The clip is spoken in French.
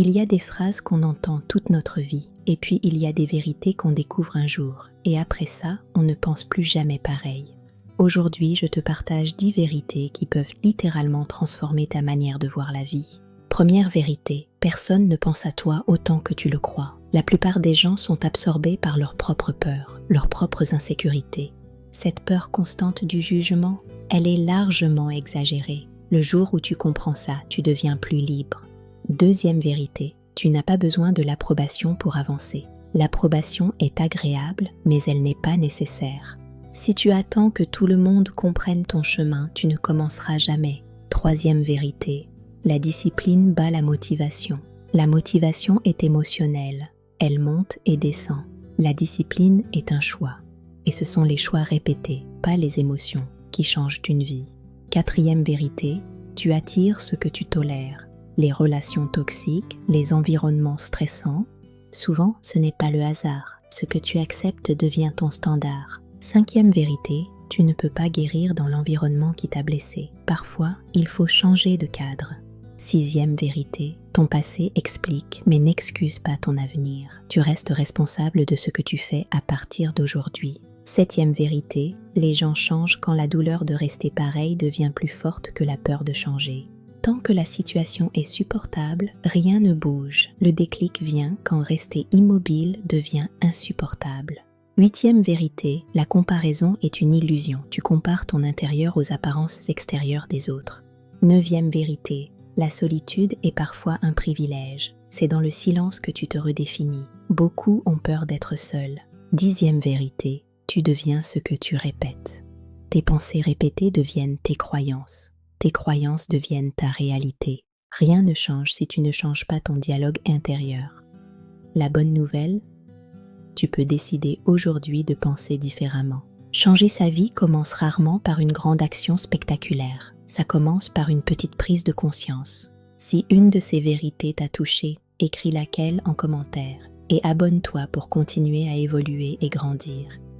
Il y a des phrases qu'on entend toute notre vie, et puis il y a des vérités qu'on découvre un jour, et après ça, on ne pense plus jamais pareil. Aujourd'hui, je te partage 10 vérités qui peuvent littéralement transformer ta manière de voir la vie. Première vérité, personne ne pense à toi autant que tu le crois. La plupart des gens sont absorbés par leurs propres peurs, leurs propres insécurités. Cette peur constante du jugement, elle est largement exagérée. Le jour où tu comprends ça, tu deviens plus libre. Deuxième vérité, tu n'as pas besoin de l'approbation pour avancer. L'approbation est agréable, mais elle n'est pas nécessaire. Si tu attends que tout le monde comprenne ton chemin, tu ne commenceras jamais. Troisième vérité, la discipline bat la motivation. La motivation est émotionnelle, elle monte et descend. La discipline est un choix. Et ce sont les choix répétés, pas les émotions, qui changent une vie. Quatrième vérité, tu attires ce que tu tolères. Les relations toxiques, les environnements stressants, souvent ce n'est pas le hasard. Ce que tu acceptes devient ton standard. Cinquième vérité, tu ne peux pas guérir dans l'environnement qui t'a blessé. Parfois, il faut changer de cadre. Sixième vérité, ton passé explique mais n'excuse pas ton avenir. Tu restes responsable de ce que tu fais à partir d'aujourd'hui. Septième vérité, les gens changent quand la douleur de rester pareil devient plus forte que la peur de changer. Tant que la situation est supportable, rien ne bouge. Le déclic vient quand rester immobile devient insupportable. Huitième vérité, la comparaison est une illusion. Tu compares ton intérieur aux apparences extérieures des autres. Neuvième vérité, la solitude est parfois un privilège. C'est dans le silence que tu te redéfinis. Beaucoup ont peur d'être seuls. Dixième vérité, tu deviens ce que tu répètes. Tes pensées répétées deviennent tes croyances. Tes croyances deviennent ta réalité. Rien ne change si tu ne changes pas ton dialogue intérieur. La bonne nouvelle, tu peux décider aujourd'hui de penser différemment. Changer sa vie commence rarement par une grande action spectaculaire. Ça commence par une petite prise de conscience. Si une de ces vérités t'a touché, écris laquelle en commentaire et abonne-toi pour continuer à évoluer et grandir.